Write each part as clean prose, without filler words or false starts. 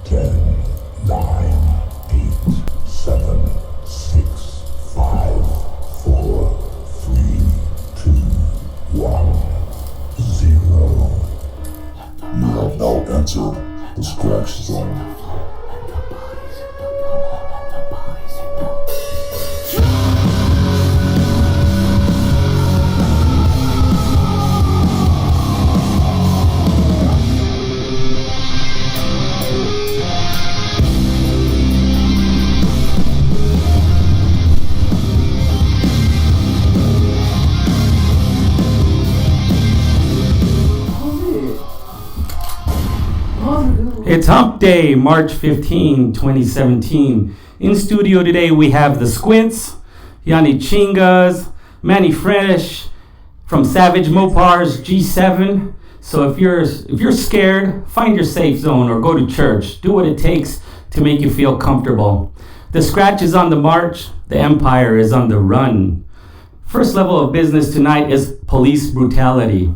10, 9, 8, 7, 6, 5, 4, 3, 2, 1, 0. You have now entered the scratch zone. It's Hump Day, March 15, 2017. In studio today we have the Squintz, YaniChingas, Manny from Savage Mopar's G7. So if you're scared, find your safe zone or go to church. Do what it takes to make you feel comfortable. The Scratch is on the march, the Empire is on the run. First level of business tonight is police brutality.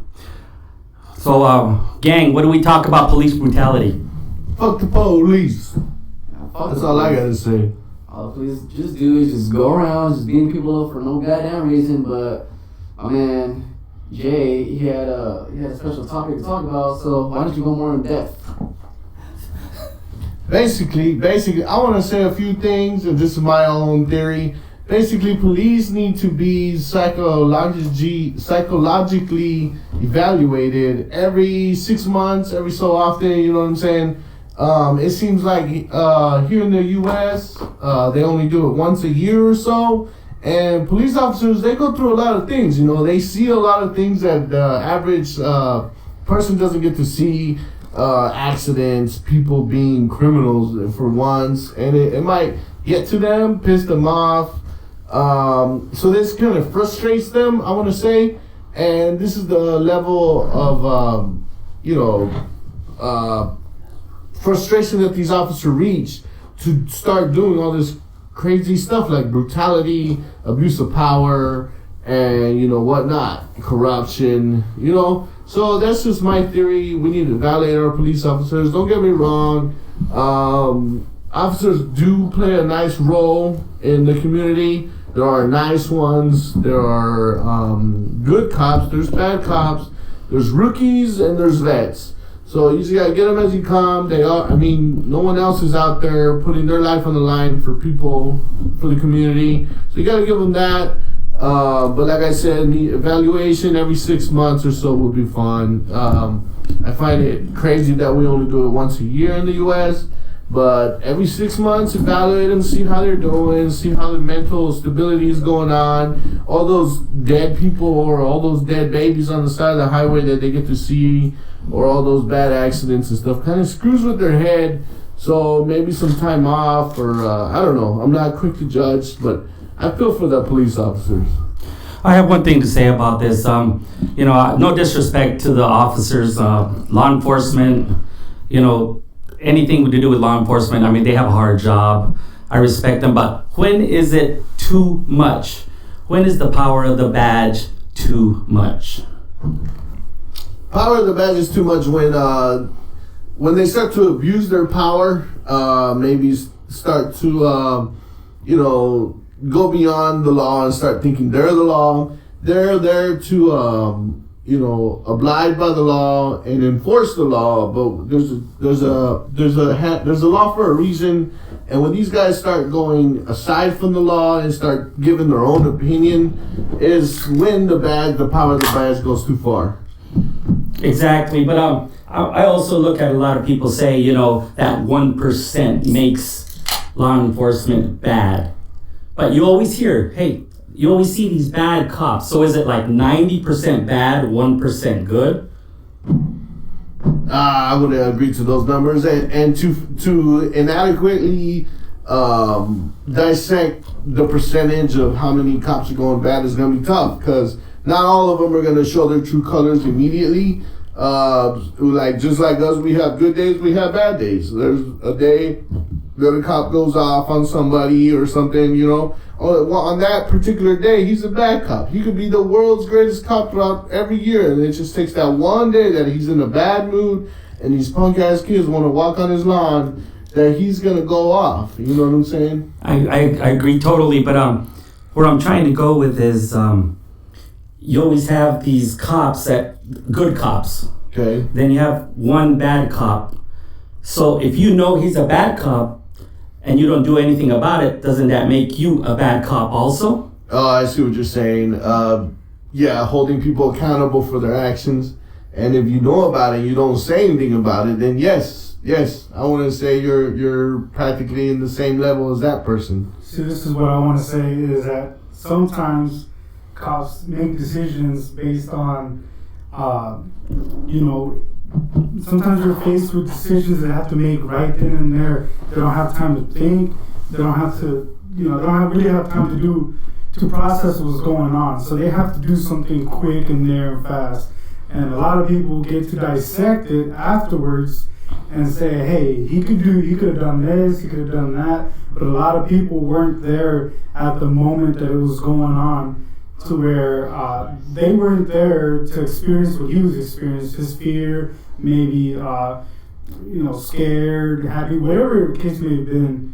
So, gang, what do we talk about police brutality? Fuck the police. That's all I gotta say. All the police just do is just go around just beating people up for no goddamn reason. But my man Jay, he had a special topic to talk about. So why don't you go more in depth? Basically, I want to say a few things, and this is my own theory. Basically, police need to be psychologically evaluated every 6 months, every so often. You know what I'm saying? It seems like here in the U.S., they only do it once a year or so. And police officers, they go through a lot of things. You know, they see a lot of things that the average person doesn't get to see. Accidents, people being criminals for once, and it might get to them, piss them off. So this kind of frustrates them, I want to say. And this is the level of, frustration that these officers reach to start doing all this crazy stuff like brutality, abuse of power, and, whatnot, corruption, So that's just my theory. We need to evaluate our police officers. Don't get me wrong. Officers do play a nice role in the community. There are nice ones. There are good cops. There's bad cops. There's rookies and there's vets. So you just gotta get them as you come. No one else is out there putting their life on the line for people, for the community. So you gotta give them that. But like I said, the evaluation every 6 months or so would be fun. I find it crazy that we only do it once a year in the U.S., but every 6 months, evaluate them, see how they're doing, see how the mental stability is going on. All those dead people or all those dead babies on the side of the highway that they get to see, or all those bad accidents and stuff, kind of screws with their head. So maybe some time off, or I don't know. I'm not quick to judge, but I feel for the police officers. I have one thing to say about this. No disrespect to the officers, law enforcement, anything to do with law enforcement. I mean, they have a hard job. I respect them, but when is it too much? When is the power of the badge too much? Power of the badge is too much when they start to abuse their power, maybe start to, go beyond the law and start thinking they're the law. They're there to, abide by the law and enforce the law. But there's a law for a reason. And when these guys start going aside from the law and start giving their own opinion, is when the power of the badge goes too far. Exactly, but I also look at a lot of people say, that 1% makes law enforcement bad. But you always hear, you always see these bad cops. So is it like 90% bad, 1% good? I would agree to those numbers, and to inadequately dissect the percentage of how many cops are going bad is going to be tough, because not all of them are going to show their true colors immediately. Just like us, we have good days, we have bad days. There's a day that a cop goes off on somebody or something, on that particular day, he's a bad cop. He could be the world's greatest cop throughout every year, and it just takes that one day that he's in a bad mood, and these punk ass kids want to walk on his lawn, that he's gonna go off. You know what I'm saying? I agree totally, but where I'm trying to go with is you always have these cops good cops. Okay. Then you have one bad cop. So if you know he's a bad cop and you don't do anything about it, doesn't that make you a bad cop also? Oh, I see what you're saying. Yeah, holding people accountable for their actions. And if you know about it, you don't say anything about it, then yes, I want to say you're practically in the same level as that person. See, this is what I want to say is that sometimes cops make decisions based on, sometimes they're faced with decisions they have to make right then and there. They don't have time to think. They don't have to, they don't really have time to process what's going on. So they have to do something quick and there and fast. And a lot of people get to dissect it afterwards and say, hey, he could have done this, he could have done that. But a lot of people weren't there at the moment that it was going on, to where they weren't there to experience what he was experiencing, his fear, maybe, scared, happy, whatever the case may have been.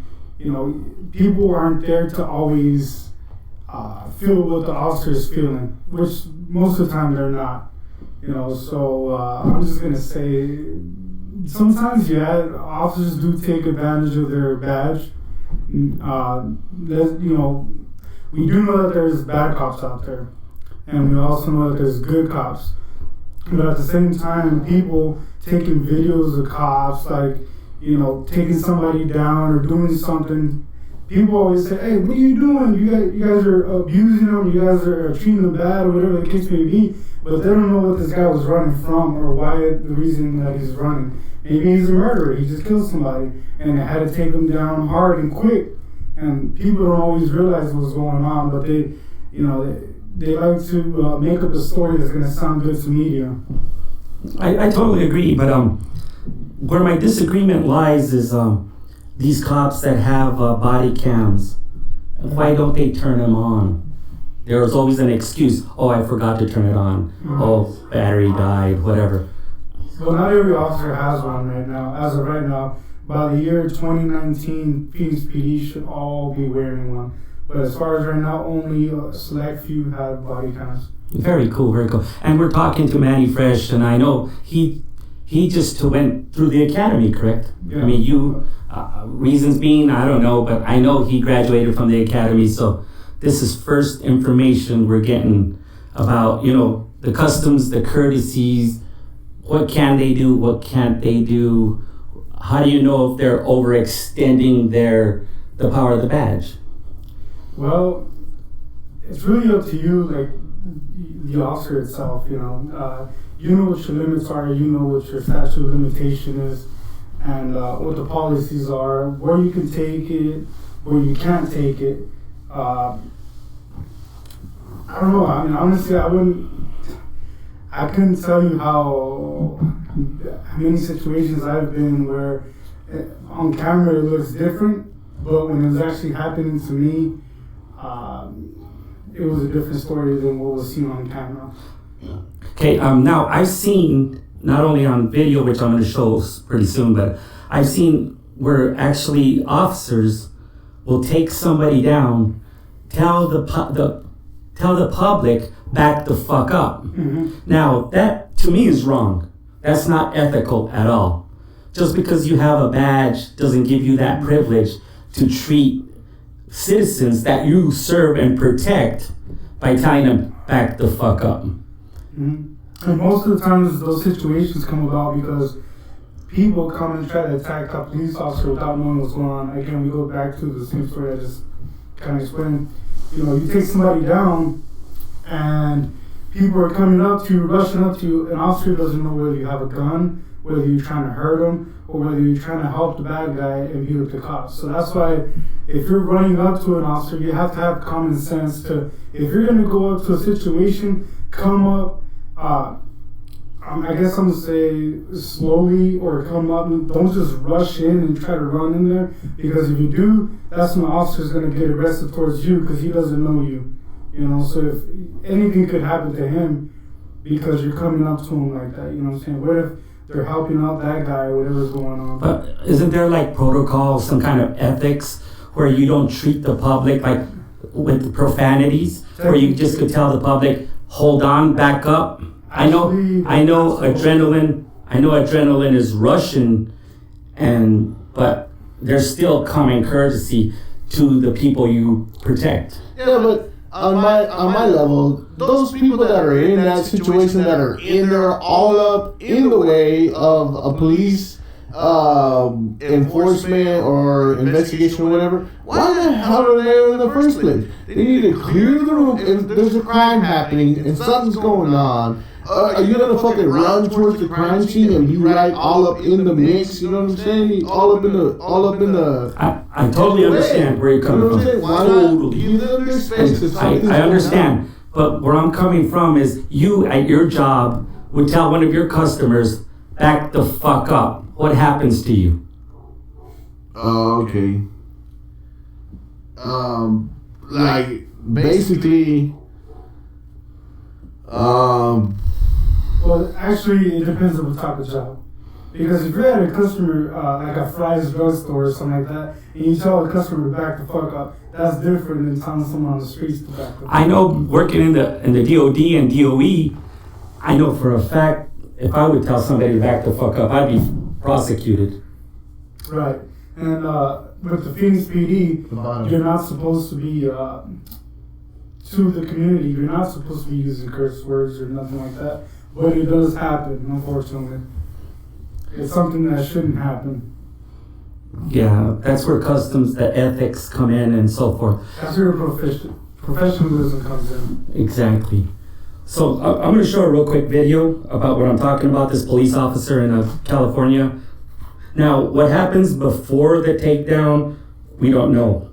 People aren't there to always feel what the officer is feeling, which most of the time they're not. So I'm just gonna say, sometimes officers do take advantage of their badge. We do know that there's bad cops out there, and we also know that there's good cops. But at the same time, people taking videos of cops, like, taking somebody down or doing something, people always say, hey, what are you doing? You guys are abusing them, you guys are treating them bad, or whatever the case may be. But they don't know what this guy was running from, or why the reason that he's running. Maybe he's a murderer, he just killed somebody, and they had to take him down hard and quick. And people don't always realize what's going on, but they like to make up a story that's going to sound good to media. I totally agree, but where my disagreement lies is these cops that have body cams. Why don't they turn them on? There's always an excuse. Oh, I forgot to turn it on. Oh, battery died, whatever. Well, not every officer has one right now. As of right now, by the year 2019, Phoenix PD should all be wearing one. But as far as right now, only a select few have body cams. Very cool, very cool. And we're talking to Manny Fresh, and I know he just went through the academy, correct? Yeah. I mean, you, reasons being, I don't know, but I know he graduated from the academy, so this is first information we're getting about, the customs, the courtesies, what can they do, what can't they do, how do you know if they're overextending the power of the badge? Well, it's really up to you, like the officer itself. You know what your limits are. You know what your statute of limitation is, and what the policies are. Where you can take it, where you can't take it. I don't know. I mean, honestly, I couldn't tell you how many situations I've been where on camera it looks different, but when it was actually happening to me, it was a different story than what was seen on camera. Okay, now I've seen, not only on video, which I'm going to show pretty soon, but I've seen where actually officers will take somebody down, tell the public, back the fuck up. Mm-hmm. Now, that to me is wrong. That's not ethical at all. Just because you have a badge doesn't give you that privilege to treat citizens that you serve and protect by telling them back the fuck up. Mm-hmm. And most of the times those situations come about because people come and try to attack a police officer without knowing what's going on. Again, we go back to the same story I just kind of explained. You take somebody down and people are coming up to you, rushing up to you. An officer doesn't know whether you have a gun, whether you're trying to hurt him, or whether you're trying to help the bad guy and beat up the cops. So that's why if you're running up to an officer, you have to have common sense to, if you're going to go up to a situation, come up, I guess I'm going to say slowly, or come up, and don't just rush in and try to run in there, because if you do, that's when the officer's going to get aggressive towards you because he doesn't know you. So if anything could happen to him because you're coming up to him like that, you know what I'm saying? What if they're helping out that guy, whatever's going on. But isn't there like protocol, some kind of ethics where you don't treat the public like with profanities, where you just could tell the public, hold on, back up? I know adrenaline is Russian, but there's still common courtesy to the people you protect. Yeah, but on my level, those people that are in that situation, that are in there all up in the way of a police enforcement or investigation or whatever, why the hell are they there in the first place? They need to clear the room. If there's a crime happening and something's going on, are you gonna fucking run towards the crime scene and be right all up in the mix? You know what I'm saying? All up in the. I totally understand where you're coming from. Why not give them their space if something's I understand, going on? but where I'm coming from is you at your job would tell one of your customers, back the fuck up. What happens to you? Oh, okay. Like basically, Well, actually, it depends on what type of job. Because if you're at a customer, like a Fry's drugstore or something like that, and you tell a customer to back the fuck up, that's different than telling someone on the streets to back the fuck up. I know working in the DOD and DOE, I know for a fact if I would tell somebody to back the fuck up, I'd be prosecuted. Right. And with the Phoenix PD, you're not supposed to be, to the community, you're not supposed to be using curse words or nothing like that. But it does happen, unfortunately. It's something that shouldn't happen. Yeah, that's where customs, the ethics come in and so forth. That's where professionalism comes in. Exactly. So I'm going to show a real quick video about what I'm talking about, this police officer in California. Now, what happens before the takedown, we don't know,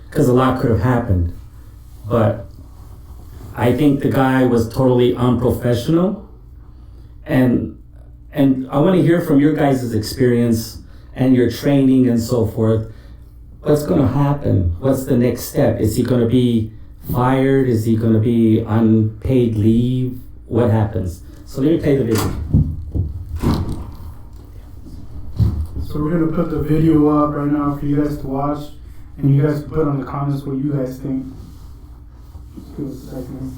because a lot could have happened. But I think the guy was totally unprofessional, and I want to hear from your guys' experience and your training and so forth. What's going to happen? What's the next step? Is he going to be fired? Is he going to be unpaid leave? What happens? So let me play the video. So we're going to put the video up right now for you guys to watch, and you guys can put on the comments what you guys think. Just give us a second.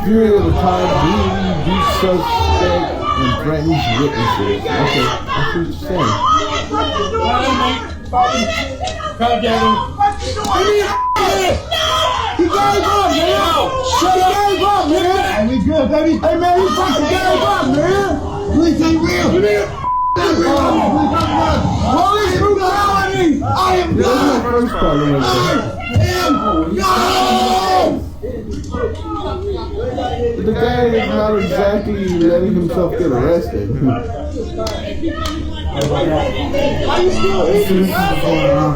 Period of time, do suspect and threatens witnesses. Okay, that's what you're saying. Come get him. He gave up, man. He gave up, man. Hey, we good, baby. Hey, man, he fucking gave up, man. Police ain't real. Police brutality. I am God. First part of it. I am God. The guy is not exactly letting himself get arrested. This is going on.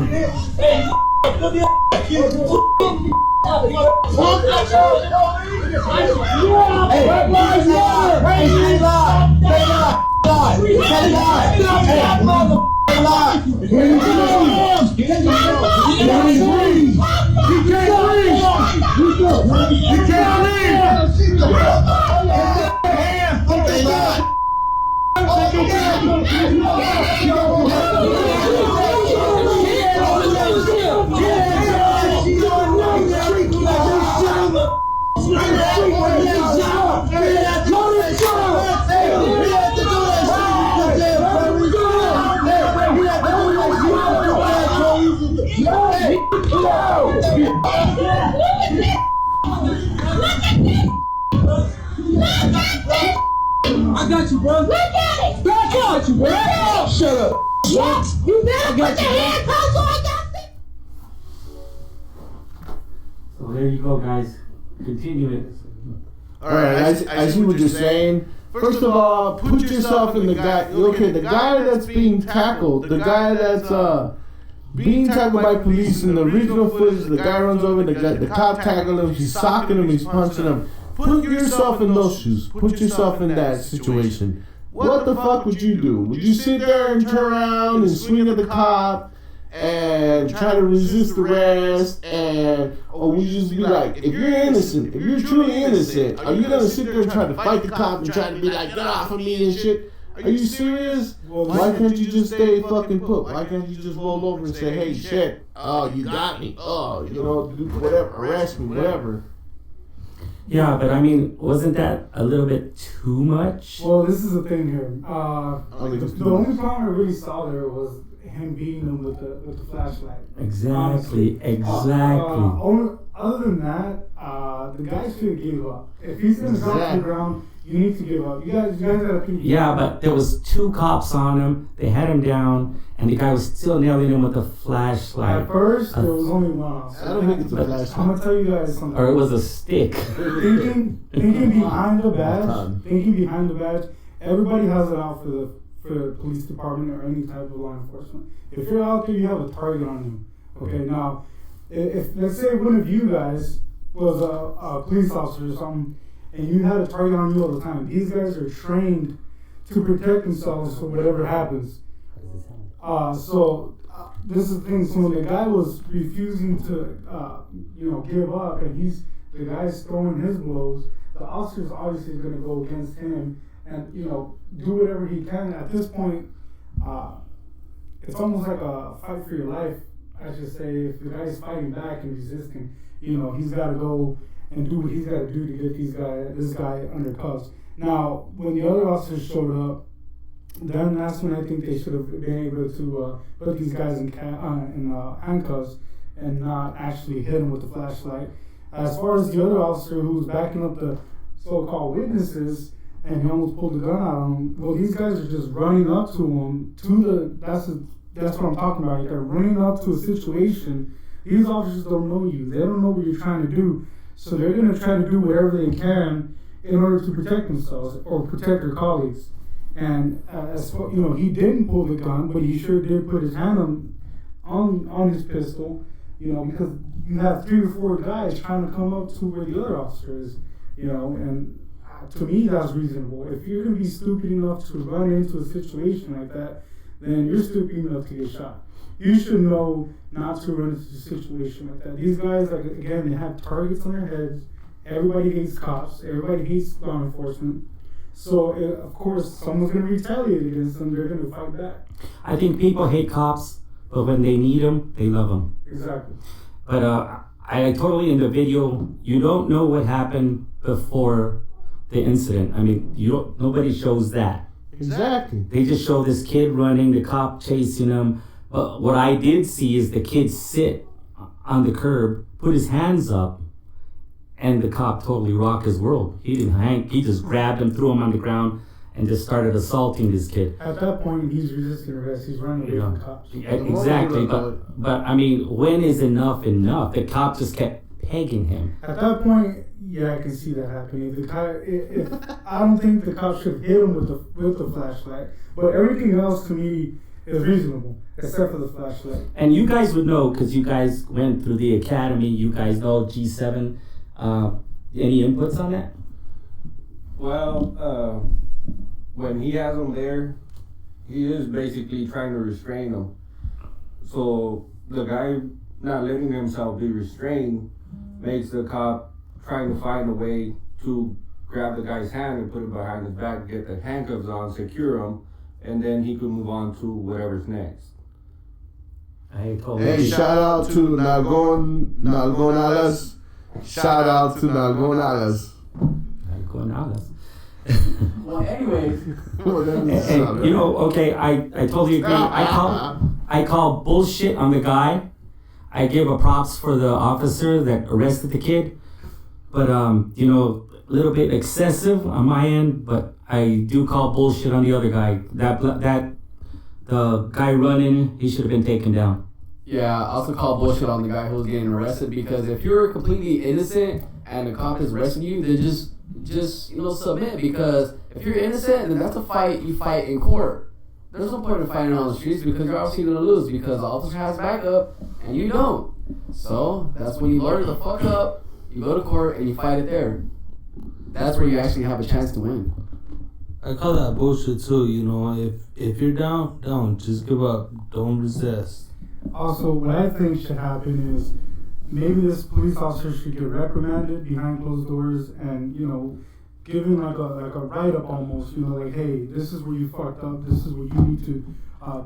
I got you, bro. Look at it. Back up. got you, bro. Shut up. What? You better put your handcuffs on that thing. So there you go, guys. Continue it. All right, I see what you're saying. First of all, put yourself in the guy. Okay, the guy that's being tackled, the guy that's being tackled by police in the original footage. The guy runs over, the cop tackled him. He's socking him. He's punching him. Put yourself in those shoes. Put yourself in that situation. What the fuck would you do? Would you sit there and turn around and swing at the cop and try to resist arrest, or would you just be like, if you're innocent, if you're truly innocent, are you gonna sit there and try to fight the cop and try to be like, get off of me and shit? Are you serious? Why can't you just stay fucking put? Why can't you just roll over and say, hey, shit, oh, you got me, oh, you know, do whatever, arrest me, whatever. Yeah, but I mean, wasn't that a little bit too much? Well, this is the thing here. The only problem I really saw there was him beating him with the flashlight. Exactly. Other than that, the guy should give up. If he's gonna drop to the ground, you need to give up. You guys gotta keep. Yeah, but there was 2 cops on him. They had him down, and the guy was still nailing him with a flashlight. At first, there was only one. I don't think it's a flashlight. I'm gonna tell you guys something. Or it was a stick. Thinking behind the badge. Everybody has it out for the police department or any type of law enforcement. If you're out there, you have a target on you. Okay, now, if let's say one of you guys was a police officer or something, and you had a target on you all the time, these guys are trained to protect themselves from whatever happens. This is the thing. So when the guy was refusing to, give up, and the guy's throwing his blows, the officer's obviously going to go against him and do whatever he can. At this point, it's almost like a fight for your life. I should say, if the guy's fighting back and resisting, he's got to go and do what he's got to do to get this guy under cuffs. Now, when the other officers showed up, then that's when I think they should have been able to put these guys in handcuffs and not actually hit them with the flashlight. As far as the other officer who was backing up the so-called witnesses, and he almost pulled the gun out on him. Well, these guys are just running up to him. That's what I'm talking about. They're running up to a situation. These officers don't know you. They don't know what you're trying to do. So they're going to try to do whatever they can in order to protect themselves or protect their colleagues. And he didn't pull the gun, but he sure did put his hand on his pistol. Because you have 3 or 4 guys trying to come up to where the other officer is. And to me, that's reasonable. If you're going to be stupid enough to run into a situation like that, then you're stupid enough to get shot. You should know not to run into a situation like that. These guys, again, they have targets on their heads. Everybody hates cops. Everybody hates law enforcement. So, of course, someone's going to retaliate against them. They're going to fight back. I think people hate cops, but when they need them, they love them. Exactly. But I totally, in the video, you don't know what happened before the incident. I mean, nobody shows that. Exactly. They just show this kid running, the cop chasing him. But what I did see is the kid sit on the curb, put his hands up, and the cop totally rocked his world. He didn't hang. He just grabbed him, threw him on the ground, and just started assaulting this kid. At that point, he's resisting arrest. He's running away from cops. Exactly. But I mean, when is enough enough? The cop just kept pegging him. At that point, yeah, I can see that happening. I don't think the cop should hit him with the flashlight, but everything else to me is reasonable, except for the flashlight. And you guys would know because you guys went through the academy. You guys know G7. Any inputs on that? Well, when he has him there, he is basically trying to restrain him. So the guy not letting himself be restrained makes the cop trying to find a way to grab the guy's hand and put it behind his back, get the handcuffs on, secure him, and then he could move on to whatever's next. Hey, shout out to Nalgonalas. Shout out to Nalgonalas. Nalgonalas. Well, anyways. Okay, I totally agree. I call bullshit on the guy. I give a props for the officer that arrested the kid. But, a little bit excessive on my end, but I do call bullshit on the other guy. The guy running, he should have been taken down. Yeah, I also call bullshit on the guy who was getting arrested, because if you're completely innocent and the cop is arresting you, then just submit, because if you're innocent, then that's a fight you fight in court. There's no point in fighting on the streets, because you're obviously gonna lose, because the officer has backup and you don't. So that's when you lawyer the fuck up, you go to court and you fight it there. That's where you actually have a chance to win. I call that bullshit too, you know. If you're down, just give up. Don't resist. Also, what I think should happen is maybe this police officer should get reprimanded behind closed doors, and given like a write up almost. Like, hey, this is where you fucked up. This is what you need to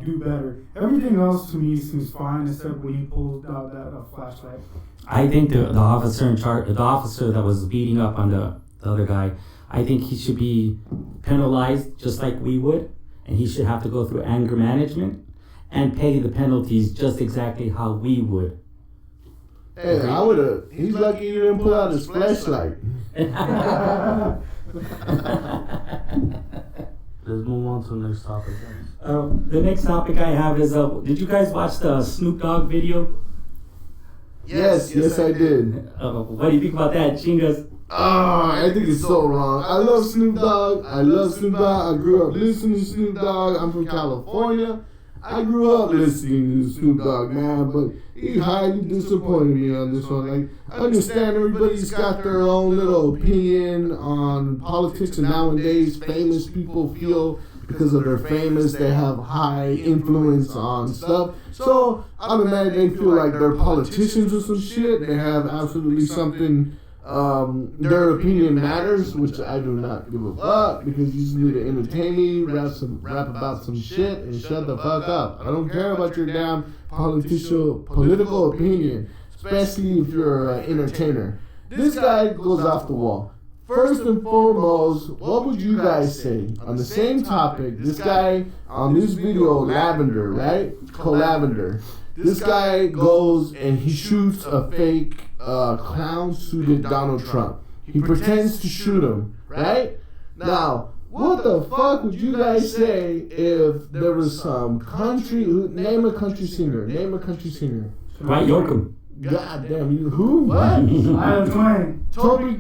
do better. Everything else to me seems fine, except when he pulled out that flashlight. I think the officer in charge, the officer that was beating up on the other guy, I think he should be penalized just like we would, and he should have to go through anger management and pay the penalties just exactly how we would. Hey, I would have. He's lucky you didn't pull out his flashlight. Let's move on to the next topic. The next topic I have is, did you guys watch the Snoop Dogg video? Yes, I did. What do you think about that, Chingas? I think it's so wrong. I love Snoop Dogg. I grew up listening to Snoop Dogg. I'm from California. I grew up listening to Snoop Dogg, man, but he highly disappointed me on this one. Like, I understand everybody's got their own little opinion on politics, and nowadays famous people feel because of their famous, they have high influence on stuff. So I'm imagining they feel like they're politicians or some shit. They have absolutely something. Their opinion matters, which I do not give a fuck, because you just need to entertain me, rap about some shit, and shut the fuck up. I don't care about your damn political opinion, especially if you're an entertainer. This guy goes off the wall. First and foremost, what would you guys say on the same topic? This guy on this video, Lavender, right? Co-Lavender. This guy goes and he shoots a fake clown-suited Donald Trump. He pretends to shoot him, right? Now, what the fuck would you guys say if there was some country... Name a country singer. Right, Yorkum. God damn you. Who? What? Toby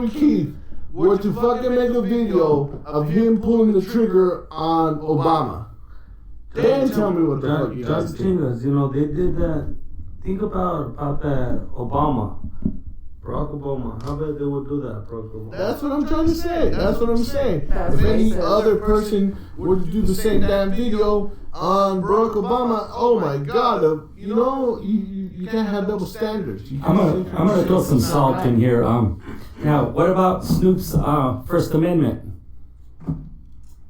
Keith were to fucking make a video of him pulling the trigger on Obama. Then tell me what the fuck you guys think. They did that. Think about that Obama. Barack Obama. How about they would do that, Barack Obama? That's what I'm trying to say. If any other person were to do the same damn video on Barack Obama, oh my god, you can't have double standards. I'm gonna throw some salt in here. Now, what about Snoop's First Amendment?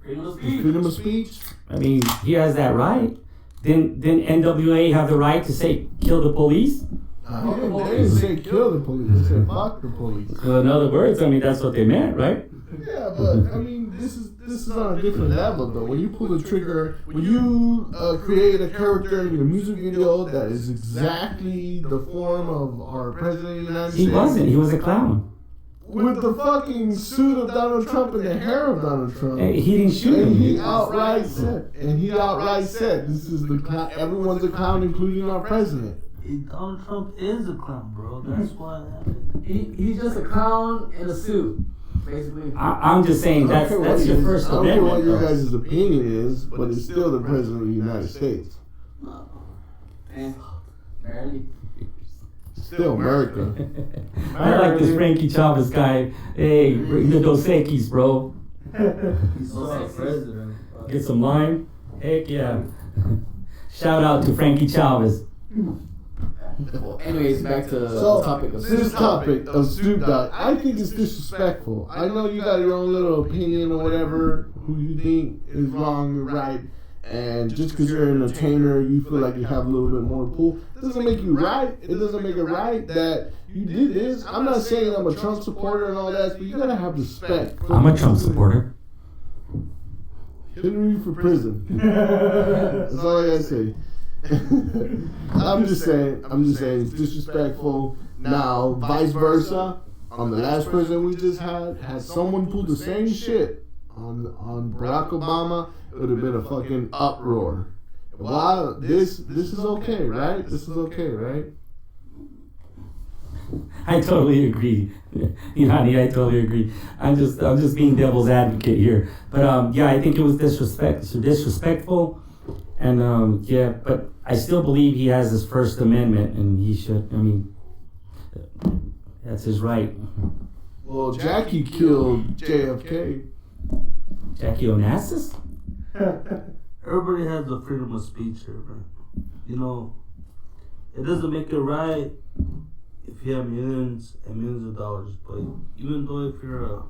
Freedom of speech? I mean, he has that right. Didn't NWA have the right to say kill the police? They didn't say kill the police. They said fuck the police. In other words, I mean, that's what they meant, right? Yeah, but I mean, this is on a different level though. When you pull the trigger, when you create a character in your music video that is exactly the form of our president of the United States. He wasn't. He was a clown. With the fucking suit of Donald Trump and the hair of Donald Trump. He didn't shoot him. And he outright said, this is the clown. Everyone's a clown, including our president. Donald Trump is a clown, bro. That's why it happened. He's just a clown in a suit, basically. I'm just saying that's your First Amendment. I don't care what your guys' opinion is, but it's still the president of the United States. Barely. Still America. I like this Frankie Chavez guy. Hey, bring the Dos Equis, bro. He's not president. Get some lime. Heck yeah. Shout out to Frankie Chavez. Well, anyways, back to the topic of this topic of Snoop Dogg. I think it's disrespectful. I know you got your own little opinion or whatever, who you think is wrong or right. And just because you're an entertainer, you feel like you have a little bit more pull. It doesn't make you right. It doesn't make it right that you did this. I'm not saying I'm a Trump supporter and all that, but you gotta have respect. I'm a Trump supporter. Hillary for prison. That's all I gotta say. I'm just saying it's disrespectful. Now, vice versa. on the last president we just had someone pulled the same shit on Barack Obama, it would have been a fucking uproar. Wow, this is okay, right? This is okay, right? I totally agree, Yanni. I totally agree. I'm just being devil's advocate here, but yeah, I think it was disrespectful, and yeah, but I still believe he has his First Amendment, and he should. I mean, that's his right. Well, Jackie killed JFK. Jackie Onassis? Everybody has the freedom of speech here, bro. You know, it doesn't make it right if you have millions and millions of dollars, but even though if you're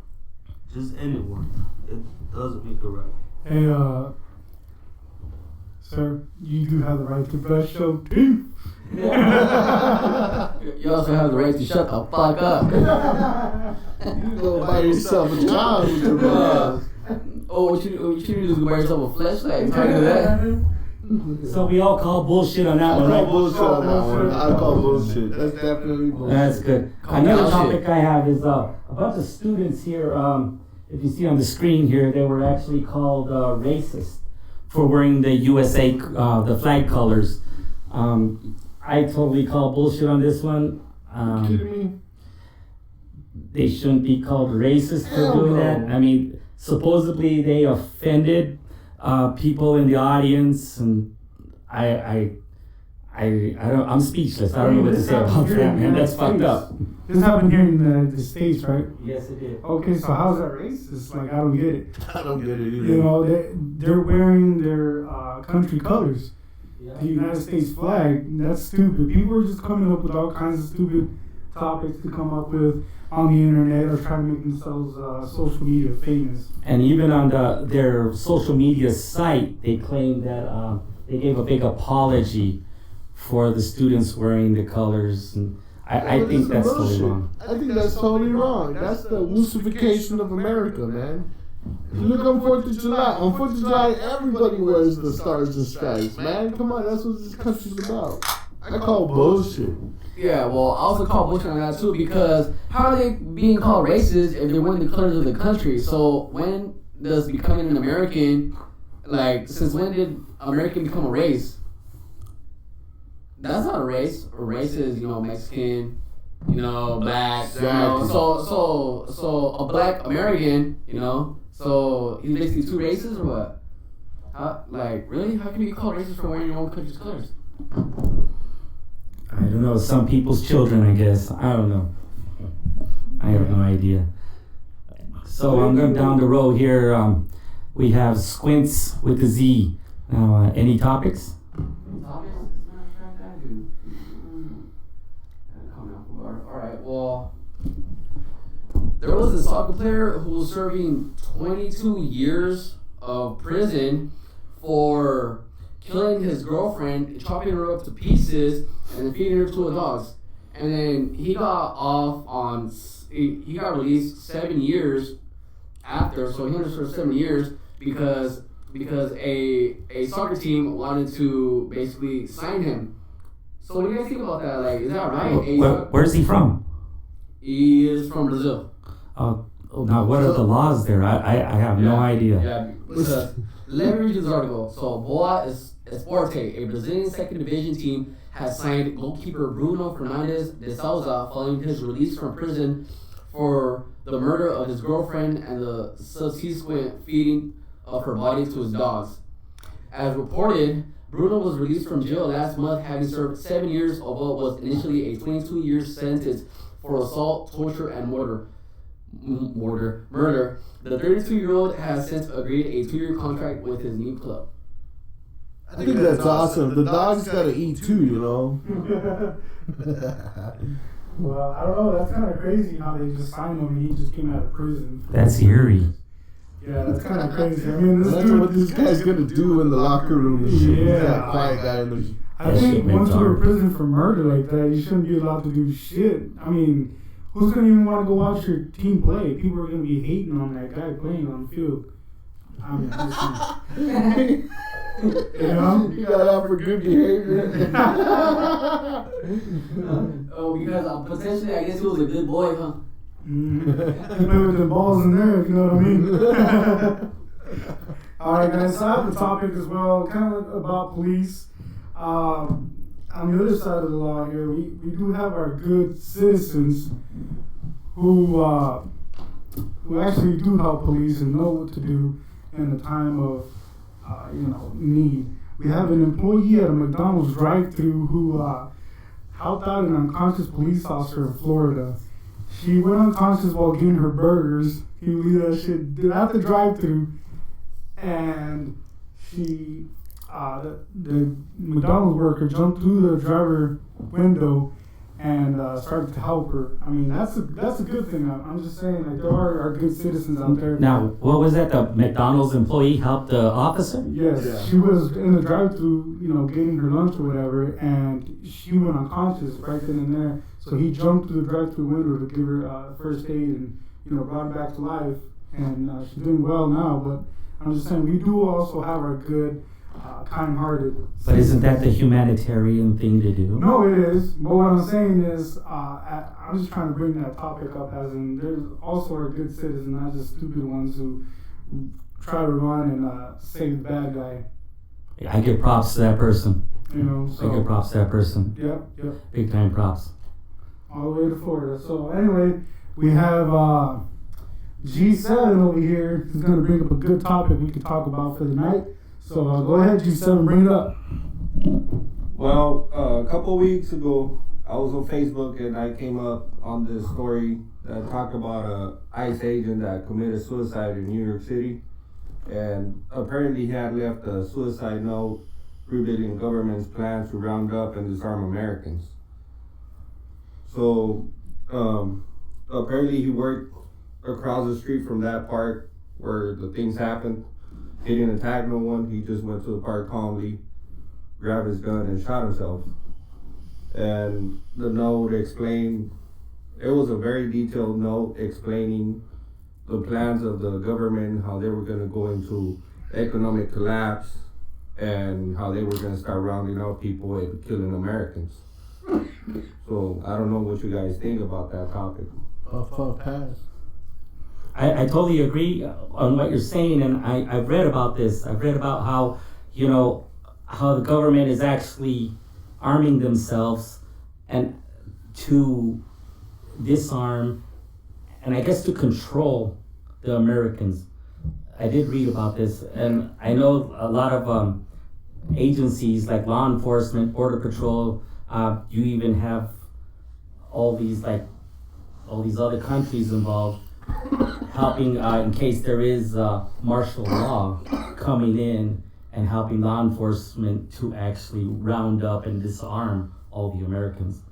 just anyone, it doesn't make it right. Hey, sir, you do have the right to brush your teeth. You also have the right to shut the fuck up. You go buy yourself a job with your boss. What you need to do is go buy yourself a flashlight. Try to do that. So we all call bullshit on that I one, call right? bullshit on that one. I call bullshit. That's definitely bullshit. That's good. Another topic I have is a bunch of students here. If you see on the screen here, they were actually called racist for wearing the USA, the flag colors. I totally call bullshit on this one. Are you kidding me? They shouldn't be called racist for doing that. I mean, supposedly they offended people in the audience, and I'm speechless. I don't know what to say about that, man. That's fucked up. This happened here in the States, right? Yes, it did. Okay, so how's that racist? Like, I don't get it. I don't get it either. You know, they're wearing their country colors. The United States flag. That's stupid. People are just coming up with all kinds of stupid topics to come up with on the internet or trying to make themselves social media famous. And even on their social media site, they claim that they gave a big apology for the students wearing the colors. And I think that's totally wrong. I think that's totally wrong. That's the wussification of America, man. If you look on 4th of July, on 4th of July, everybody wears the stars and stripes, man. Come on, that's what this country's about. I call bullshit. Yeah, well, I also call bullshit on that too, because how are they being called racist if they're wearing the colors of the country? So when does becoming an American, like, since when did American become a race? That's not a race. A race is, Mexican, black. Exactly. So a black American, so he's basically two races or what? Like, really? How can you be called racist for wearing your own country's colors? I don't know. Some people's children, I guess. I don't know. I have no idea. So I'm going down the road here. We have Squintz with the Z. Now, any topics? Alright, well, there was a soccer player who was serving 22 years of prison for killing his girlfriend, chopping her up to pieces, and then feeding her to the dogs. And then he got he got released 7 years after, so he only served 7 years because a soccer team wanted to basically sign him. So what do you guys think about that? Like, is that right? Where's he from? He is from Brazil. Now, what are the laws there? I have no idea. Yeah, let me read this article. So, Boa Esporte, a Brazilian second division team, has signed goalkeeper Bruno Fernandes de Souza following his release from prison for the murder of his girlfriend and the subsequent feeding of her body to his dogs. As reported, Bruno was released from jail last month, having served 7 years of what was initially a 22-year sentence for assault, torture, and murder. The 32-year-old has since agreed a 2-year contract with his new club. I think that's awesome. The dogs gotta eat too, Well, I don't know. That's kind of crazy how they just signed him and he just came out of prison. That's eerie. Yeah, that's kind of crazy. I mean, that's what this guy's gonna do in the locker room and shit. Yeah. That quiet guy in the... I think once you're in prison for murder like that, you shouldn't be allowed to do shit. I mean, who's gonna even want to go watch your team play? People are gonna be hating on that guy playing on the field. I mean, you got out for good behavior. Because potentially, I guess he was a good boy, huh? You play with the balls in there, if you know what I mean. Alright guys, so I have a topic as well, kind of about police. On the other side of the law here, we do have our good citizens who actually do help police and know what to do in a time of need. We have an employee at a McDonald's drive-thru who helped out an unconscious police officer in Florida. She went unconscious while getting her burgers. He would leave that shit at the drive-thru, and she, the McDonald's worker jumped through the driver window and started to help her. I mean, that's a good thing. I'm just saying, like, there are good citizens out there. Now, what was that? The McDonald's employee helped the officer? Yes, yeah. She was in the drive-thru, getting her lunch or whatever, and she went unconscious right then and there. So he jumped through the drive-thru window to give her first aid and brought her back to life. And she's doing well now. But I'm just saying, we do also have our good, kind-hearted. But isn't that the humanitarian thing to do? No, it is. But what I'm saying is, I'm just trying to bring that topic up as in there's also our good citizens, not just stupid ones who try to run and save the bad guy. I give props to that person. So, I give props to that person. Yep. Big time props. All the way to Florida. So anyway, we have G7 over here. He's going to bring up a good topic we could talk about for the night. So go ahead, G7, bring it up. Well, a couple weeks ago, I was on Facebook and I came up on this story that talked about a ICE agent that committed suicide in New York City. And apparently he had left a suicide note revealing government's plans to round up and disarm Americans. So apparently he worked across the street from that park where the things happened. He didn't attack no one. He just went to the park calmly, grabbed his gun, and shot himself. And the note explained, it was a very detailed note explaining the plans of the government, how they were going to go into economic collapse, and how they were going to start rounding up people and killing Americans. So I don't know what you guys think about that topic. Pass. I totally agree on what you're saying, and I've read about this. I've read about how, how the government is actually arming themselves and to disarm and I guess to control the Americans. I did read about this, and I know a lot of agencies like law enforcement, border patrol, you even have all these other countries involved helping in case there is martial law coming in and helping law enforcement to actually round up and disarm all the Americans.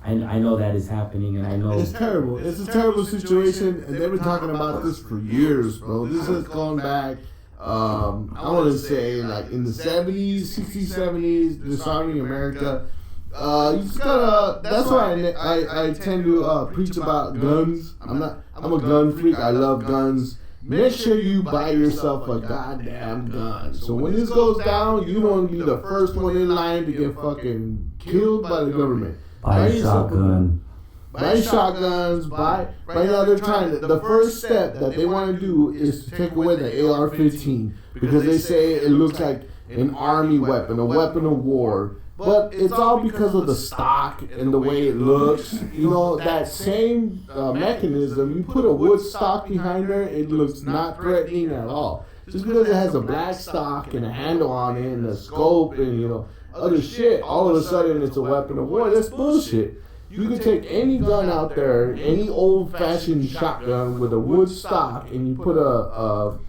I know that is happening, and I know it's terrible. It's a terrible situation, and they've been talking about this for years, bro. This has gone back. I want to say like in the 70s, 60s, 70s, disarming America. You just gotta. That's why I tend to preach about guns. I'm a gun freak. I love guns. Make sure you buy yourself a goddamn gun. So when this goes down, you don't be the first one in line to get fucking killed by the government. buy a shotgun. Buy shotguns. Right now they're trying to. The first step that they want to do is to take away the AR-15 because they say it looks like an army weapon, a weapon of war. But it's all because of the stock and the way it looks. You know, that same mechanism, you put a wood stock behind there, it looks not threatening at all. Just because it has a black stock and a handle on it and a scope and, you know, other shit, all of a sudden it's a weapon of war. That's bullshit. You can take any gun out there, any old-fashioned shotgun with a wood stock, and you put a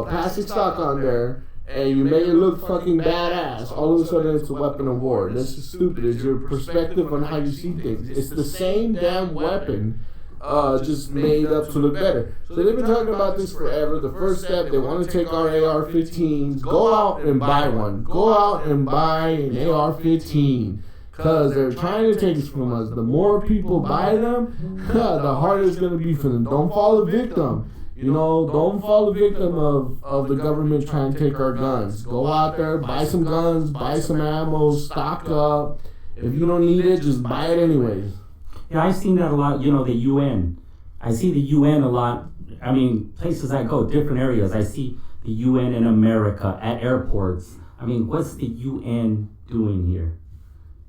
plastic stock on there, and you make it look fucking badass. All of a sudden, it's a weapon of war. That's just stupid. It's your perspective on how you see things. It's the same damn weapon, just made up to look better. So they've been talking about this forever. The first step, they want to take our AR-15s. Go out and buy one. Go out and buy an AR-15. Because they're trying to take this from us. The more people buy them, the harder it's going to be for them. Don't fall a victim. You know, don't fall a victim of the government trying to take our guns. Go out there, buy some guns, buy some ammo, stock up. If you don't need it, just buy it anyways. Yeah, I've seen that a lot. You know, the UN, I see the UN a lot. I mean, places I go, different areas. I see the UN in America at airports. I mean, what's the UN doing here?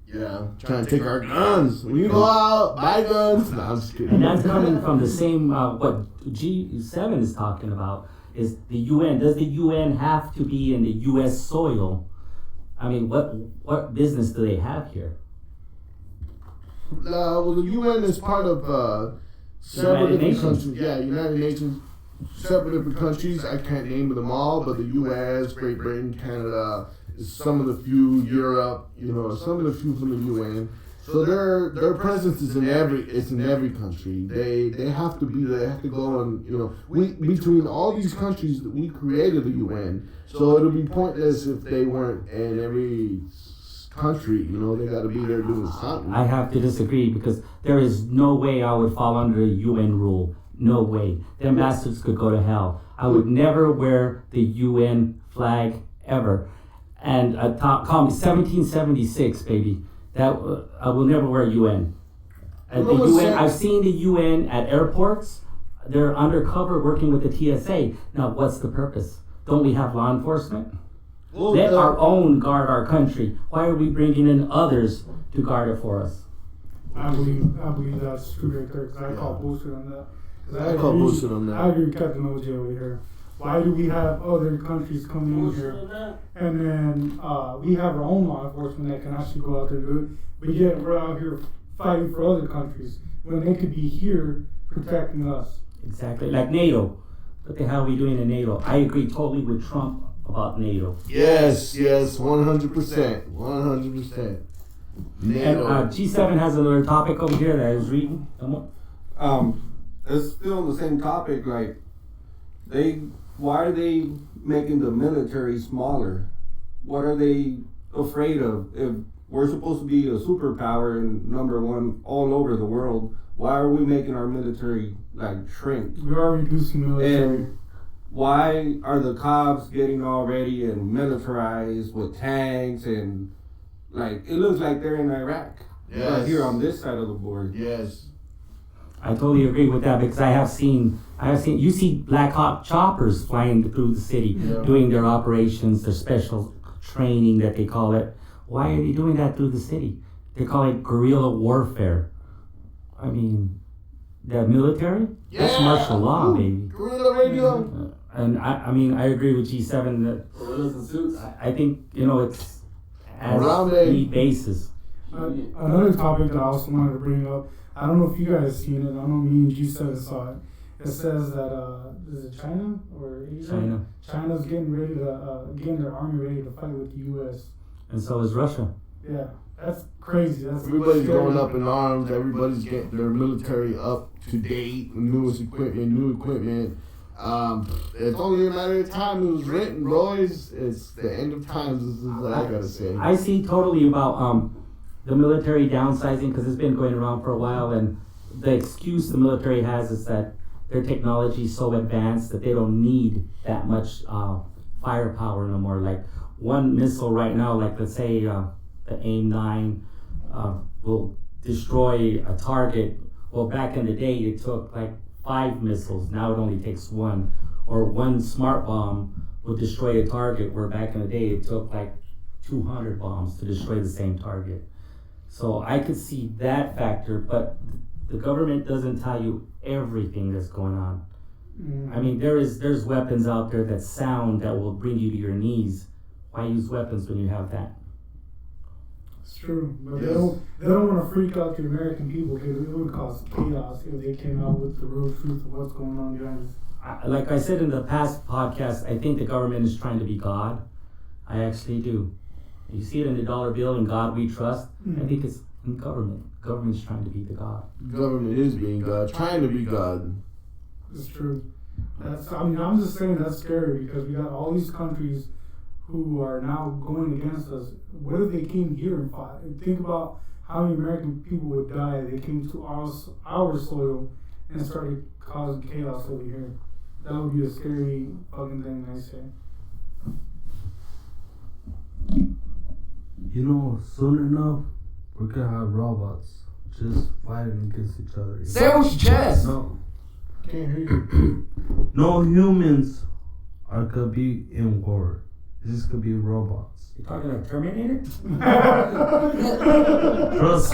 Yeah, trying to take our guns. When you go out, buy guns. No, I'm just kidding. And that's coming from the same, what G7 is talking about, is the UN. Does the UN have to be in the U.S. soil? I mean, what business do they have here? Well, the UN is part of several different countries. Yeah, United Nations, several different countries. I can't name them all, but the U.S., Great Britain, Canada, some of the few, Europe, some of the few from the UN. So their presence is in every country. They have to be there. They have to go and we between all these countries that we created the UN. So it'll be pointless if they weren't in every country. They got to be there doing something. I have to disagree because there is no way I would fall under a UN rule. No way. Them bastards could go to hell. I would never wear the UN flag ever. And call me 1776, baby. That I will never wear UN. At the UN, I've seen the UN at airports. They're undercover working with the TSA. Now, what's the purpose? Don't we have law enforcement? Let our own guard our country. Why are we bringing in others to guard it for us? I believe that's true right there, because I call bullshit on that. I call bullshit on that. I agree with Captain OJ over here. Why do we have other countries coming in here, and then we have our own law enforcement that can actually go out there and do it, but yet we're out here fighting for other countries when they could be here protecting us? Exactly, like NATO. What the hell are we doing in NATO? I agree totally with Trump about NATO. Yes, 100%, 100%. NATO. And G7 has another topic over here that I was reading. It's still the same topic. Like, why are they making the military smaller? What are they afraid of? If we're supposed to be a superpower and number one all over the world, why are we making our military shrink? We are reducing military. And why are the cops getting all ready and militarized with tanks and it looks like they're in Iraq? Yes. Right here on this side of the board. Yes. I totally agree with that because I have seen you see Black Hawk choppers flying through the city, doing their operations, their special training that they call it. Why are they doing that through the city? They call it guerrilla warfare. I mean, the military? That's martial law, baby. Guerrilla radio. And I agree with G7 that Gorillas in suits. I think, it's as Around the basis. Another topic that I also wanted to bring up, I don't know if you guys seen it. I know me and G7 saw it. It says that is it China or Asia? China's getting ready to getting their army ready to fight with the U.S. And so is Russia. Yeah, that's crazy. Everybody's going up in arms. Everybody's getting their military up to date, new equipment. It's only a matter of time. It was written, boys. It's the end of times. This is what I gotta say. I see totally about the military downsizing because it's been going around for a while, and the excuse the military has is that their technology is so advanced that they don't need that much firepower no more. Like one missile right now, like let's say the AIM-9 will destroy a target. Well, back in the day, it took 5 missiles. Now it only takes 1. Or one smart bomb will destroy a target, where back in the day, it took 200 bombs to destroy the same target. So I could see that factor, but the government doesn't tell you everything that's going on. I mean, there's weapons out there that will bring you to your knees. Why use weapons when you have that? It's true, but they don't want to freak out the American people because it would cause chaos if they came out with the real truth of what's going on behind us. Like I said in the past podcast, I think the government is trying to be God. I actually do. You see it in the dollar bill, in God we trust. I think it's in government. Government's trying to be the God. Government is being God, trying to be God. It's true. I'm just saying that's scary because we got all these countries who are now going against us. What if they came here and fought? And think about how many American people would die if they came to our soil and started causing chaos over here. That would be a scary fucking thing, I say. Soon enough, we're gonna have robots just fighting against each other. Say it with your chest. No, Can't hear you. No humans could be in war. This could be robots. You talking like Terminator? Trust me.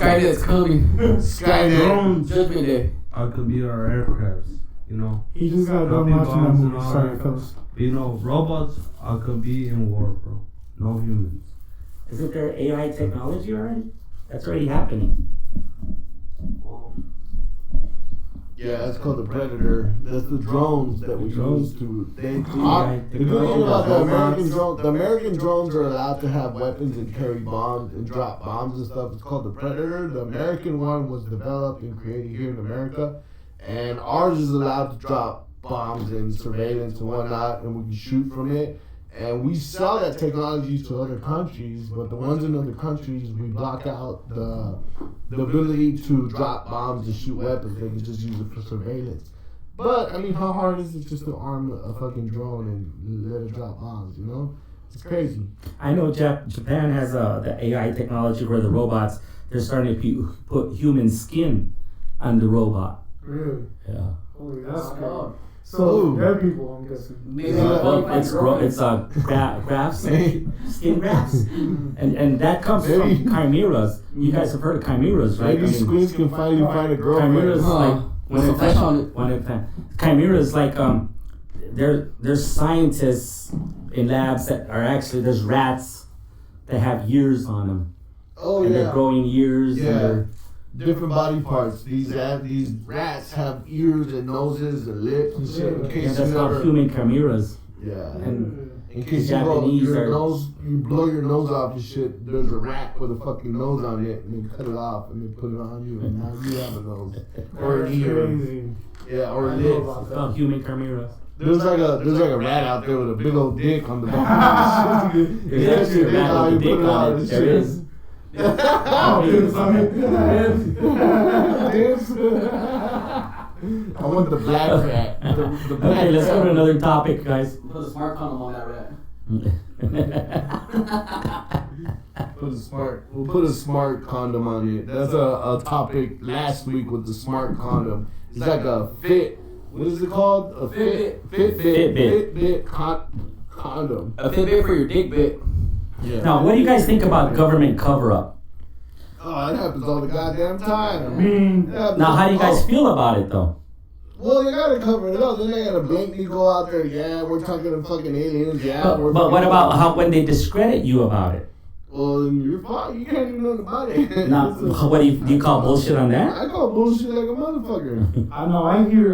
Skynet's coming. Skynet. Drones Judgment Day. could be our aircrafts. You know. He just got done Dropping watching that bombs movie. and all Sorry, that. fellas. But you know, robots could be in war, bro. No humans. Isn't there AI technology already? That's already happening. Yeah, it's called the Predator. That's the drones that we use to. The good thing about the American drones are allowed to have weapons and carry bombs and drop bombs and stuff. It's called the Predator. The American one was developed and created here in America, and ours is allowed to drop bombs and surveillance and whatnot, and we can shoot from it. And we sell that technology to other countries, but the ones in other countries, we block out the ability to drop bombs and shoot weapons. They can just use it for surveillance. But, I mean, how hard is it just to arm a fucking drone and let it drop bombs, you know? It's crazy. I know Japan has the AI technology where the robots, they're starting to put human skin on the robot. Really? Yeah. Holy, that's Oh, good. no. So, dead people, I'm guessing. Maybe It's grafts, skin grafts, and that comes from chimeras. You guys have heard of chimeras, right? Maybe Squintz can finally find a girlfriend. Chimeras like When it chimeras like there's scientists in labs that are actually there's rats that have ears on them. Oh, and yeah. they're growing ears. Yeah. And they're, Different body parts. These rats have ears and noses and lips and shit. In and case that's you called never, human chimeras. yeah. And In case the you blow Japanese your are- nose, you blow your nose off and shit. There's a rat with a fucking nose on it, and they cut it off and they put it on you, and now you have a nose or an ear. Crazy. Yeah, or a I know lip. about it's that. called human chimeras. There's like a rat out there with a big old dick on the back. There's actually a rat with a dick on it. There is. Oh, dude, I want the black rat. The black Okay, let's go to rat. another topic, guys. Put a smart condom on that rat. We'll put a smart condom on it. That's a topic last week with the smart condom. It's like a fit. What is it called? A Fitbit condom. A Fitbit for your dick bit. Yeah. Now, what do you guys think about government cover-up? Oh, it happens all the goddamn time. mean, Now, how do you guys feel about it, though? Well, you gotta cover it up. Then they gotta blatantly go out there. Yeah, we're talking to fucking aliens. Yeah, But what about how when they discredit you about it? Well, then you're fine. You can't even know about it. Now, what do you call bullshit on that? I call bullshit like a motherfucker. I know,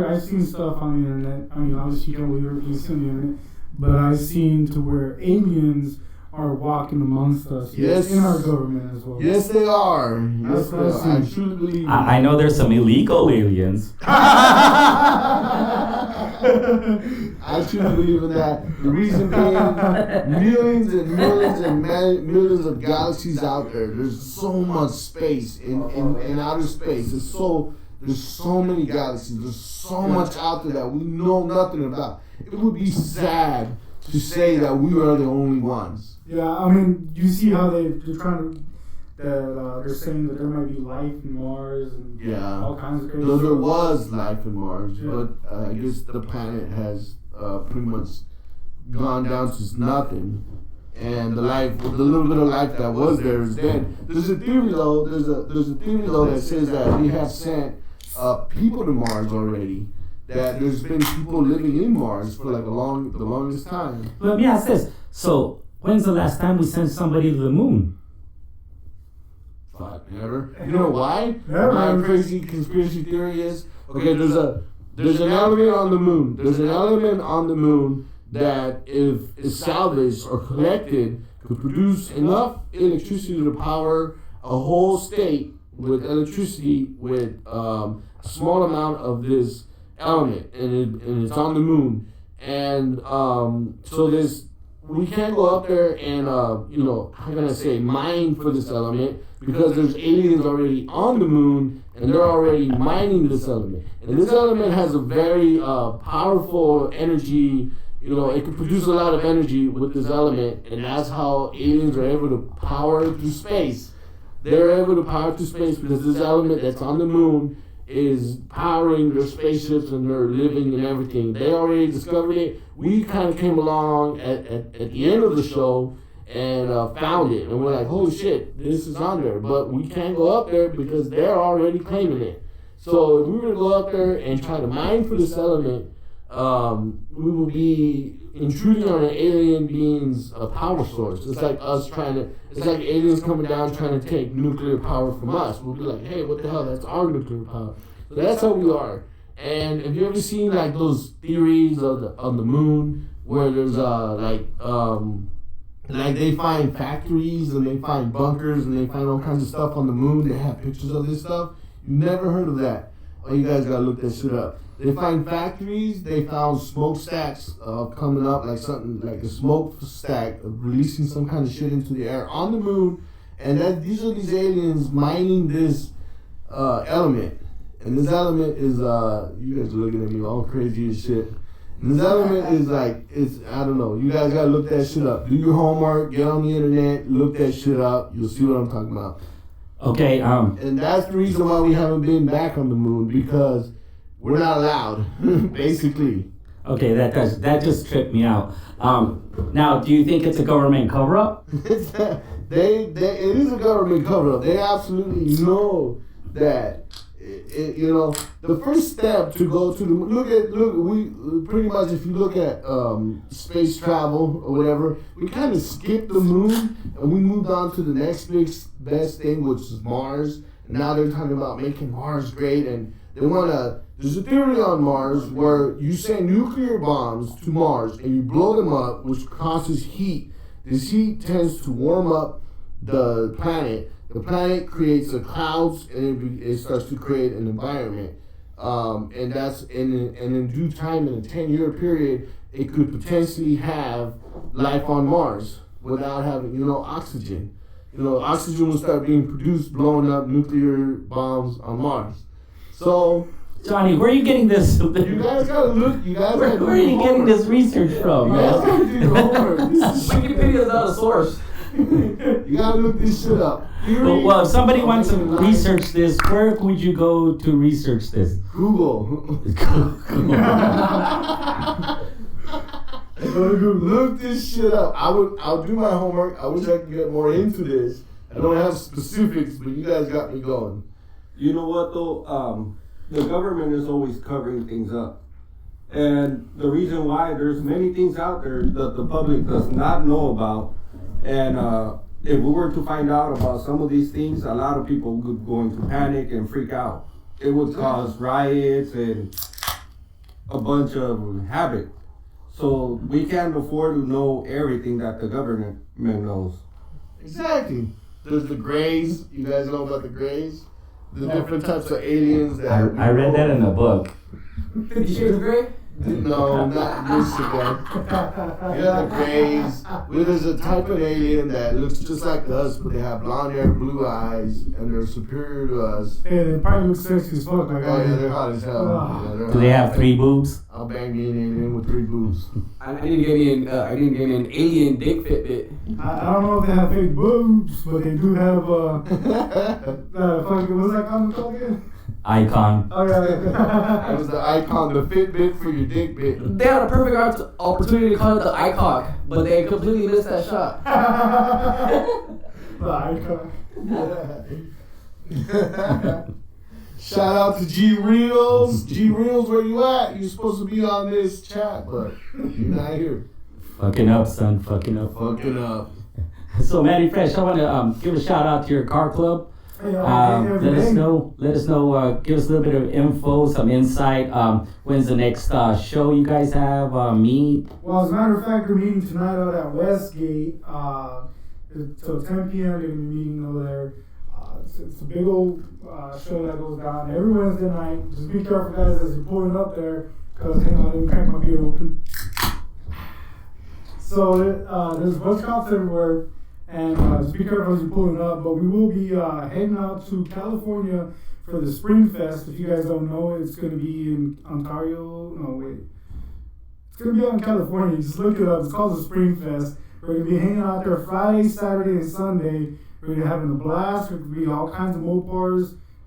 I've seen stuff on the internet. I mean, obviously you can't believe everything you see on the internet, but I've seen to where aliens are walking amongst us. Yes. In our government as well. Yes, they are. Yes, That's they what I are. I see. truly believe. I know there's some illegal aliens. I truly believe in that. The reason being, millions and millions and millions of galaxies out there. There's so much space in outer space. There's so many galaxies. There's so much out there that we know nothing about. It would be sad to say that we are the only ones. Yeah, I mean, you see how they're trying to, they're saying that there might be life in Mars and Yeah. all kinds of crazy Though there stuff. was life in Mars, Yeah. but I guess the planet has pretty much gone down to nothing, and the little bit of life that was there is dead. There's a theory though. There's a theory though that says that we have sent people to Mars already. That there's been people living in Mars for like the longest time. Let me ask this. So, when's the last time we sent somebody to the moon? Fuck, never. You know why? Never. My crazy conspiracy theory is okay. There's an element on the moon. There's an element on the moon that, if it's salvaged or collected, could produce enough electricity to power a whole state with electricity with a small amount of this element, and it's on the moon. And so we can't go up there and how can I say, mine for this element, because there's aliens already on the moon and they're already mining this element. And this element has a very powerful energy. It can produce a lot of energy with this element, and that's how aliens are able to power through space. They're able to power through space because this element that's on the moon is powering their spaceships and they're living and everything. They already discovered it. We kind of came along at the end of the show and found it. And we're like, holy shit, this is on there. But we can't go up there because they're already claiming it. So if we were to go up there and try to mine for this element, we will be intruding on an alien being's power source. It's like us it's like aliens coming down trying to take nuclear power from us. We'll be like, hey, what the hell? That's our nuclear power. So that's how we are. And have you ever seen like those theories on the moon where there's like they find factories and they find bunkers and they find all kinds of stuff on the moon. They have pictures of this stuff. You never heard of that. Oh, you guys gotta look that shit up. They find factories. They found smokestacks coming up, like something like a smokestack releasing some kind of shit into the air on the moon, and these are these aliens mining this element. And this element is you guys are looking at me all crazy as shit. And this element is like I don't know. You guys gotta look that shit up. Do your homework. Get on the internet. Look that shit up. You'll see what I'm talking about. Okay. And that's the reason why we haven't been back on the moon, because we're not allowed, basically. Okay, that just tripped me out. Now, do you think it's a government cover-up? It is a government cover-up. They absolutely know that. The first step to go to the we pretty much, if you look at space travel or whatever, we kind of skipped the moon and we moved on to the next best thing, which is Mars. And now they're talking about making Mars great, and there's a theory on Mars where you send nuclear bombs to Mars and you blow them up, which causes heat. This heat tends to warm up the planet. The planet creates the clouds and it starts to create an environment. And that's in due time, in a 10-year period, it could potentially have life on Mars without having, oxygen. Oxygen will start being produced, blowing up nuclear bombs on Mars. So, Johnny, where are you getting this? You guys gotta look. Where are you getting this research from? You guys gotta do your homework. Wikipedia is not a source. You gotta look this shit up. Well, if somebody wants to research this, where would you go to research this? Google. Look this shit up. I'll do my homework. I wish I could get more into this. I don't have specifics, but you guys got me going. You know what though? The government is always covering things up. And the reason why, there's many things out there that the public does not know about. And if we were to find out about some of these things, a lot of people would go into panic and freak out. It would cause riots and a bunch of havoc. So we can't afford to know everything that the government knows. Exactly. There's the Greys. You guys know about the Greys? The different types of aliens that I read that in a book. 50 Shades of Grey? No, not this again. Yeah, the Greys. Well, there's a type of alien that looks just like us, but they have blonde hair, blue eyes, and they're superior to us. Yeah, they probably look sexy as fuck. Like, oh yeah, they're hot as hell. Yeah, do they have 3 boobs? I'll bang me an alien with 3 boobs. I didn't get me an alien dick Fitbit. I don't know if they have fake boobs, but they do have fucking, what's that comment called again? Icon. Oh yeah. That was the icon, the Fitbit for your dick bit. They had a perfect opportunity to call it the ICOC, but they completely missed that shot. The icon. Shout out to JRealz. JRealz, where you at? You're supposed to be on this chat, but you're not here. Fucking up, son. Fucking up. Fucking up. So, Manny Fresh, I want to give a shout out to your car club. Let us know. Give us a little bit of info, some insight. When's the next show you guys have? Meet? Well, as a matter of fact, we're meeting tonight out at Westgate. Till 10 p.m. We're gonna be meeting over there. It's a big old show that goes down every Wednesday night. Just be careful, guys, as you're pulling up there, because hang on, let me crack my beer open. So there's bus cops everywhere. And just be careful as you're pulling up, but we will be heading out to California for the Spring Fest. If you guys don't know it, it's going to be in Ontario. No, wait. It's going to be out in California. Just look it up. It's called the Spring Fest. We're going to be hanging out there Friday, Saturday, and Sunday. We're going to be having a blast. We're going to be all kinds of Mopars.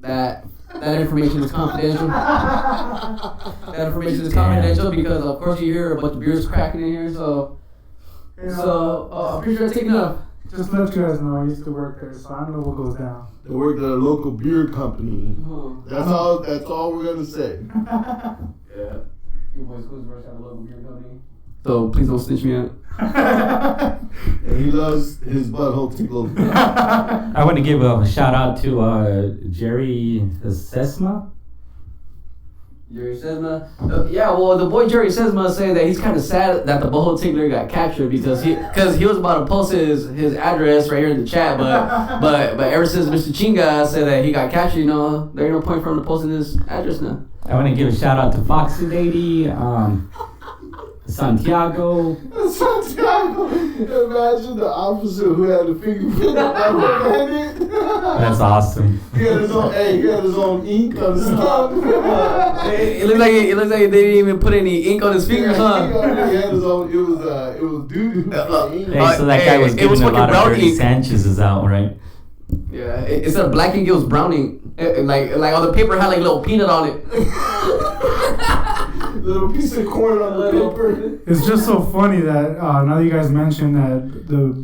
that information is confidential. That information is confidential because, of course, you hear a bunch of beers cracking in here. So I'm pretty sure it's taken up. Just let you guys know, I used to work there, so I know what goes down. They work at a local beer company. That's all we're gonna say. Yeah. Your boy Squintz works at a local beer company. So please don't snitch me out. And he loves his butthole tickled. I want to give a shout out to Jerry Sesma. Jerry Sesma? Yeah, well, the boy Jerry Sesma said that he's kind of sad that the butthole tickler got captured because he was about to post his address right here in the chat, but ever since Mr. Chingas said that he got captured, there ain't no point for him to posting his address now. I want to give a shout out to Foxy Lady, Santiago. Imagine the officer who had the fingerprint on it. That's awesome. He had his own ink on his tongue. It looks like they didn't even put any ink on his fingers, huh? He had his own. It was doo-doo. Hey, so that guy was giving a lot of dirty Sanchez's out, right? Yeah, instead of black ink, it was brown ink. Like on the paper had like a little peanut on it. Little piece of corn on the paper. It's just so funny that now that you guys mentioned that the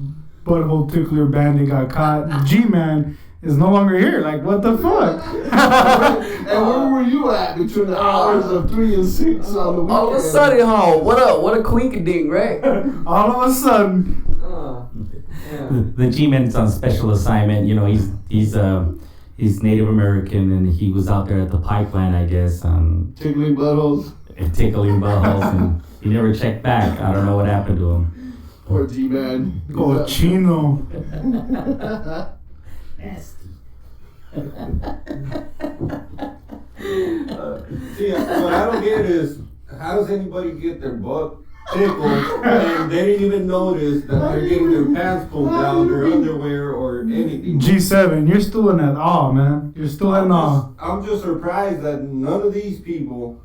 butthole tickler bandit got caught, the G-Man is no longer here. Like, what the fuck? And where were you at between the hours of 3 and 6 on the weekend? All of a sudden, what a quinkadink, right? All of a sudden. The G-Man's on special assignment. He's Native American, and he was out there at the pipeline, I guess. Tickling buttholes. Tickling buttholes, and he never checked back. I don't know what happened to him. Poor G-Man. Oh, Chino. Nasty. See, what I don't get is, how does anybody get their butt tickled and they didn't even notice that they're getting their pants pulled down, their underwear, or anything? G7, you're still in that awe, man. You're still in awe. I'm just surprised that none of these people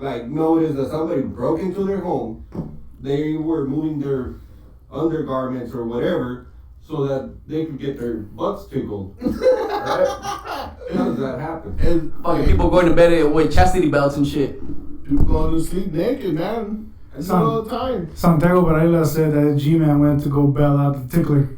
noticed that somebody broke into their home. They were moving their undergarments or whatever so that they could get their butts tickled. Right? How does that happen? And Fucking people going to bed with chastity belts and shit. people going to sleep naked, man. That's all the time. Santiago Varela said that G-Man went to go bail out the tickler.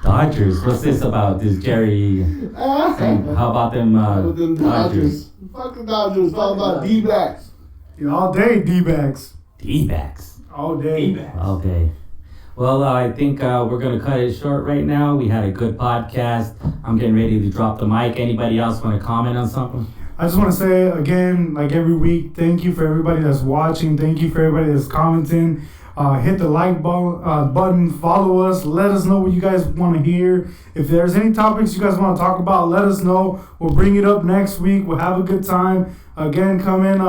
Dodgers. What's this about? This Jerry? How about them Dodgers? Fuck the Dodgers. It's all about D-backs. All day D-backs. D-backs. All day. All day. Well, I think we're going to cut it short right now. We had a good podcast. I'm getting ready to drop the mic. Anybody else want to comment on something? I just want to say again, like every week, thank you for everybody that's watching. Thank you for everybody that's commenting. Hit the like button, follow us, let us know what you guys want to hear. If there's any topics you guys want to talk about, let us know. We'll bring it up next week. We'll have a good time. Again, come in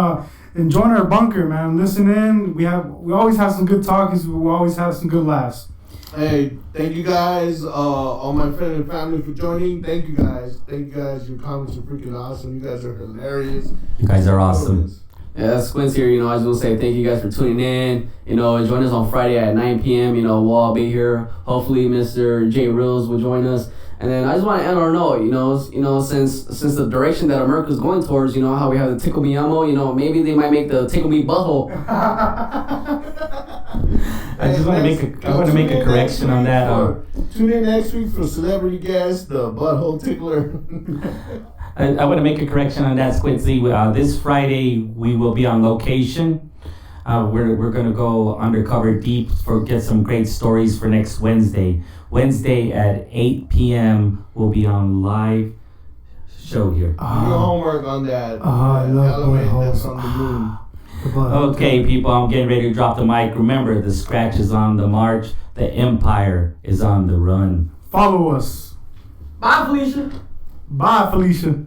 and join our bunker, man. Listen in. We always have some good talks. We always have some good laughs. Hey, thank you guys, all my friends and family for joining. Thank you guys. Your comments are freaking awesome. You guys are hilarious. You guys are awesome. Yeah, that's Squintz here. I just want to say thank you guys for tuning in. Join us on Friday at 9 p.m. We'll all be here. Hopefully, Mr. JRealz will join us. And then I just want to end on a note, since the direction that America's going towards, how we have the Tickle Me Amo, maybe they might make the Tickle Me Butthole. I just want to make a correction on that. Tune in next week for celebrity guest, the butthole tickler. I want to make a correction on that, Squintzy. This Friday we will be on location. We're gonna go undercover deep get some great stories for next Wednesday. Wednesday at 8 p.m. we'll be on live show here. Do your homework on that. I love element that's on the moon. Okay, people, I'm getting ready to drop the mic. Remember, the scratch is on the march. The empire is on the run. Follow us. Bye, Felicia. Bye, Felicia.